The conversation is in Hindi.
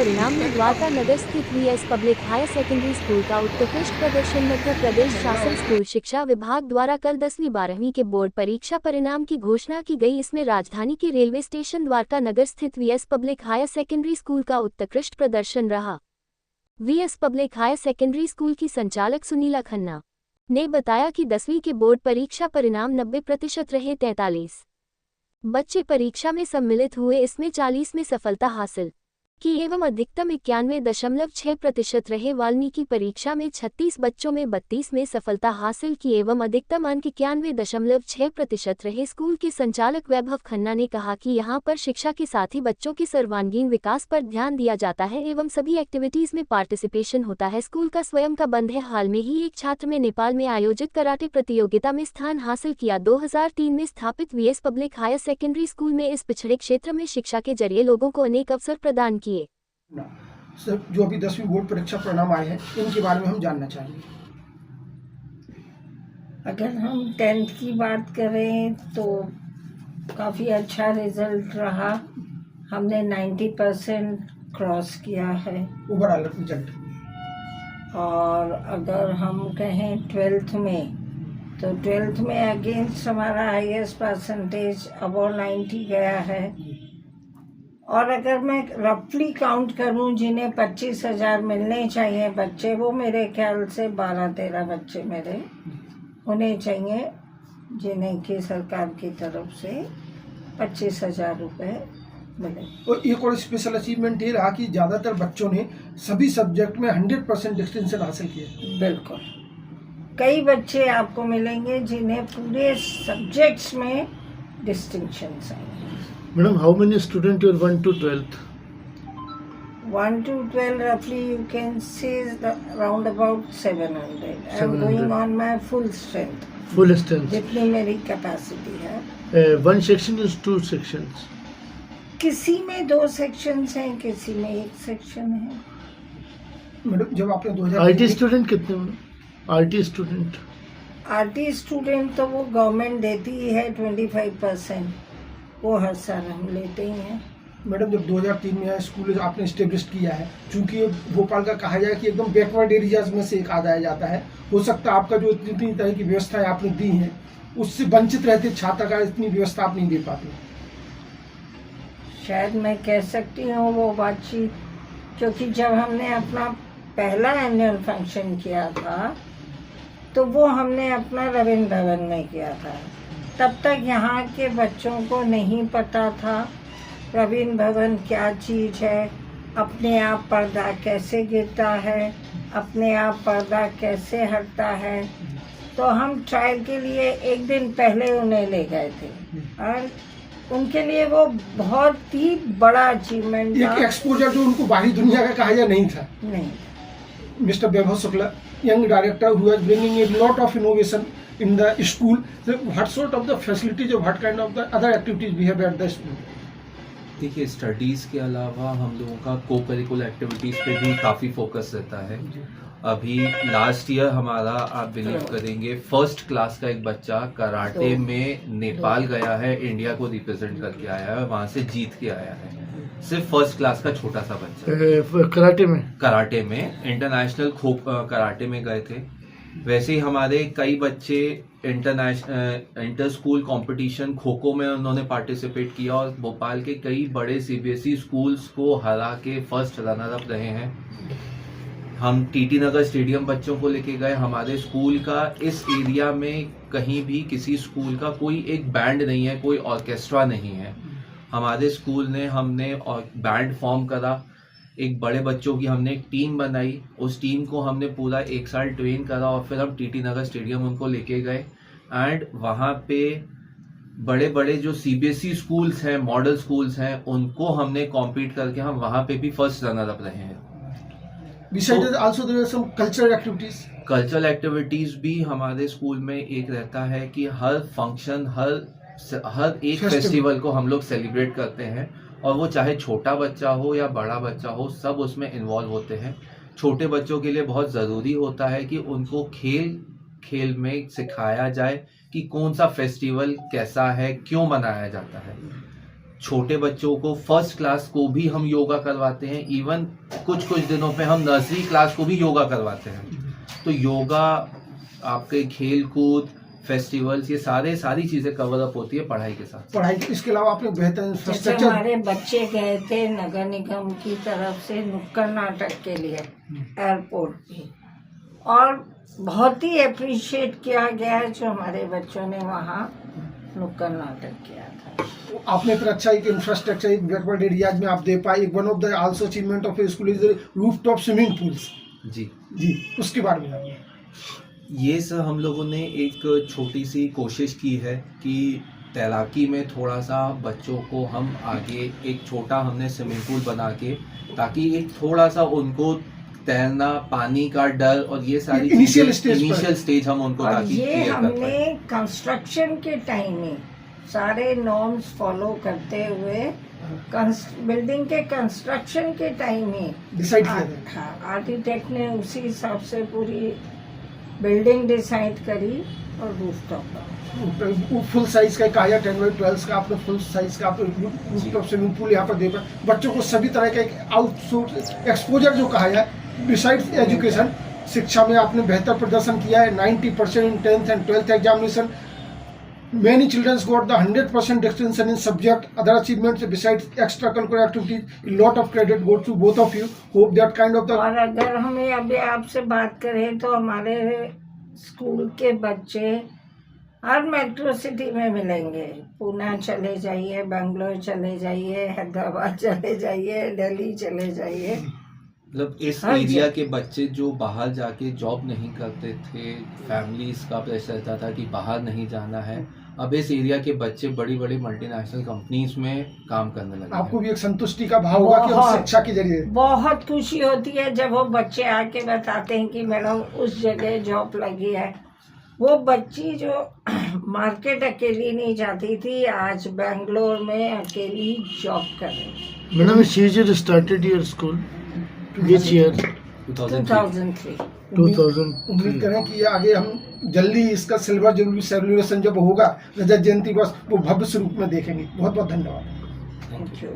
परिणाम में द्वारका नगर स्थित VS public higher secondary school का उत्कृष्ट प्रदर्शन। मध्य प्रदेश शासन स्कूल शिक्षा विभाग द्वारा कल 10वीं-12वीं के बोर्ड परीक्षा परिणाम की घोषणा की गई। इसमें राजधानी के रेलवे स्टेशन द्वारका नगर स्थित VS public higher secondary school का उत्कृष्ट प्रदर्शन रहा। VS public higher secondary school की संचालक सुनीला खन्ना ने बताया कि 10वीं के बोर्ड परीक्षा परिणाम 90% रहे। 43 बच्चे परीक्षा में सम्मिलित हुए, इसमें 40 में सफलता हासिल की एवं अधिकतम 91.6% रहे। वाल्मीकि परीक्षा में 36 बच्चों में 32 में सफलता हासिल की एवं अधिकतम अंक 91.6% रहे। स्कूल के संचालक वैभव खन्ना ने कहा कि यहां पर शिक्षा के साथ ही बच्चों के सर्वांगीण विकास पर ध्यान दिया जाता है एवं सभी एक्टिविटीज में पार्टिसिपेशन होता है। स्कूल का स्वयं का बंद है। हाल में ही एक छात्र में नेपाल में आयोजित कराटे प्रतियोगिता में स्थान हासिल किया। 2003 में स्थापित VS public higher secondary school में इस पिछड़े क्षेत्र में शिक्षा के जरिए लोगों को अनेक अवसर प्रदान किए। सर, जो अभी 10वीं बोर्ड परीक्षा परिणाम आए हैं, इनके बारे में हम जानना चाहेंगे। अगर हम 10th की बात करें तो काफ़ी अच्छा रिजल्ट रहा। हमने 90% क्रॉस किया है ओवरऑल रिजल्ट। और अगर हम कहें 12th में, तो 12th में अगेंस्ट हमारा हाईएस्ट परसेंटेज अबव 90 गया है। और अगर मैं रफली काउंट करूं जिन्हें 25,000 मिलने चाहिए बच्चे, वो मेरे ख्याल से 12-13 बच्चे मेरे होने चाहिए जिन्हें कि सरकार की तरफ से 25,000 रुपये मिले। और एक और स्पेशल अचीवमेंट ये रहा कि ज़्यादातर बच्चों ने सभी सब्जेक्ट में 100% डिस्टिंक्शन हासिल किया। बिल्कुल, कई बच्चे आपको मिलेंगे जिन्हें पूरे सब्जेक्ट्स में डिस्टिंक्शन आए। Madam, how many students are 1 to 12th? 1 to 12 roughly you can say is around about 700. I am 700. going on my full strength. Full strength. जितनी मेरी कैपेसिटी है। One section is 2 sections. किसी में 2 सेक्शंस हैं, किसी में 1 सेक्शन है। मैडम, जब आपने 2000 IT स्टूडेंट कितने madam? RT student? RT student तो वो गवर्नमेंट देती ही है 25%, वो हर साल हम लेते ही हैं। मैडम, जब 2003 में स्कूल आपने स्टेब्लिश किया है, चूंकि भोपाल का कहा जाए कि एकदम बैकवर्ड एरियाज में से एक आया जाता है, हो सकता है आपका जो इतनी तरह की व्यवस्थाएं आपने दी हैं उससे वंचित रहते छात्र का इतनी व्यवस्था आप नहीं दे पाते। शायद मैं कह सकती हूँ वो बातचीत, क्योंकि जब हमने अपना पहला एनुअल फंक्शन किया था तो वो हमने अपना रविंद्र भवन में किया था। तब तक यहाँ के बच्चों को नहीं पता था रविंद्र भवन क्या चीज़ है, अपने आप पर्दा कैसे गिरता है, अपने आप पर्दा कैसे हटता है। तो हम ट्रायल के लिए एक दिन पहले उन्हें ले गए थे और उनके लिए वो बहुत ही बड़ा अचीवमेंट था। एक एक्सपोजर जो उनको बाहरी दुनिया का कहा जाए नहीं था। नहीं। Mr. Vaibhav Shukla, young director who is bringing a lot of innovation in the school. So what sort of the facilities or what kind of the other activities we have at the school? देखिए, स्टडीज़ के अलावा हम लोगों का को करिकुलर एक्टिविटीज़ पे भी काफ़ी फोकस रहता है। अभी लास्ट ईयर हमारा, आप बिलीव करेंगे, फर्स्ट क्लास का एक बच्चा कराटे में नेपाल गया है, इंडिया को रिप्रेजेंट करके आया है, वहाँ से जीत के आया है। सिर्फ फर्स्ट क्लास का छोटा सा बच्चा कराटे में इंटरनेशनल कराटे में गए थे। वैसे ही हमारे कई बच्चे inter school competition kho kho में उन्होंने पार्टिसिपेट किया और भोपाल के कई बड़े सीबीएसई स्कूल्स को हरा के फर्स्ट रनर अप रहे हैं। हम टीटी नगर स्टेडियम बच्चों को लेके गए। हमारे स्कूल का इस एरिया में कहीं भी किसी स्कूल का कोई एक बैंड नहीं है, कोई ऑर्केस्ट्रा नहीं है। हमारे स्कूल ने हमने बैंड फॉर्म करा, एक बड़े बच्चों की हमने एक टीम बनाई, उस टीम को हमने पूरा 1 साल ट्रेन करा और फिर हम टीटी नगर स्टेडियम उनको लेके गए एंड वहाँ पे बड़े बड़े जो सीबीएसई स्कूल्स हैं, मॉडल स्कूल्स हैं, उनको हमने कॉम्पीट करके हम वहाँ पे भी फर्स्ट रनर अप रहे हैं। Besides also there are some cultural activities. Cultural activities भी हमारे स्कूल में एक रहता है कि हर फंक्शन, हर एक फेस्टिवल को हम लोग सेलिब्रेट करते हैं और वो चाहे छोटा बच्चा हो या बड़ा बच्चा हो, सब उसमें इन्वॉल्व होते हैं। छोटे बच्चों के लिए बहुत ज़रूरी होता है कि उनको खेल में सिखाया जाए कि कौन सा फेस्टिवल कैसा है, क्यों मनाया जाता है। छोटे बच्चों को फर्स्ट क्लास को भी हम योगा करवाते हैं, इवन कुछ कुछ दिनों पे हम नर्सरी क्लास को भी योगा करवाते हैं। तो योगा, आपके खेल कूद, फेस्टिवल्स, ये सारी चीजें कवर अप होती है पढ़ाई के साथ। पढ़ाई इसके अलावा आपने बेहतर जैसे इंफ्रास्ट्रक्चर। हमारे बच्चे गए थे नगर निगम की तरफ से नुक्कड़ नाटक के लिए एयरपोर्ट पे, और बहुत ही अप्रिशिएट किया गया है जो हमारे बच्चों ने वहाँ नुक्कड़ नाटक किया था। आपने फिर अच्छा एक इंफ्रास्ट्रक्चर एक बैकवर्ड एरियाज में आप दे पाए। One of the also achievement of school is rooftop swimming pools. जी, उसके बारे में बताइए। ये सर हम लोगों ने एक छोटी सी कोशिश की है कि तैराकी में थोड़ा सा बच्चों को हम आगे एक छोटा हमने स्विमिंग पूल बना के, ताकि एक थोड़ा सा उनको तैरना, पानी का डर और ये सारी इनिशियल स्टेज हम उनको और ताकि ये क्लियर कर हमने पाए। कंस्ट्रक्शन के टाइम में सारे नॉर्म्स फॉलो करते हुए बिल्डिंग के कंस्ट्रक्शन के टाइम में डिसाइड किया था। हाँ, आर्किटेक्ट ने उसी हिसाब से पूरी बिल्डिंग डिसाइड करी और रूफटॉप फुल साइज का कहा 10/12 का आपने फुल साइज का रूफटॉप स्विमिंग पूल यहाँ पर दे पाए। बच्चों को सभी तरह का एक आउटसोर्स एक्सपोजर जो कहा है, बिसाइड्स एजुकेशन, शिक्षा में आपने बेहतर प्रदर्शन किया है। 90% इन 10th and 12th examination. Many children got the 100% distinction in subject. Other achievements besides extracurricular activities, a lot of credit goes to both of you. Hope that kind of the. और अगर हमें अभी आपसे बात करें तो हमारे स्कूल के बच्चे हर मेट्रो सिटी में मिलेंगे। पुणे चले जाइए, बेंगलोर चले जाइए, हैदराबाद चले जाइए, दिल्ली चले जाइए। मतलब इस हाँ जी। एरिया के बच्चे जो बाहर जाके जॉब नहीं करते थे, फैमिलीज का प्रेशर रहता था कि बाहर नहीं जाना है, अब इस एरिया के बच्चे बड़ी बड़ी मल्टीनेशनल कंपनीज में काम करने लगे आपको हैं। भी एक संतुष्टि का भाव होगा कि हम बहुत। शिक्षा के जरिए। बहुत खुशी होती है जब वो बच्चे आके बताते हैं कि मैडम उस जगह जॉब लगी है। वो बच्ची जो मार्केट अकेली नहीं जाती थी, आज बेंगलोर में अकेली जॉब कर रही है। Madam, which year you started your school? Which year? 2003। 2003. उम्मीद करें कि आगे हम जल्दी इसका सिल्वर जुबली सेलिब्रेशन जब होगा रजत जयंती बस वो भव्य स्वरूप में देखेंगे। बहुत बहुत धन्यवाद। Thank you.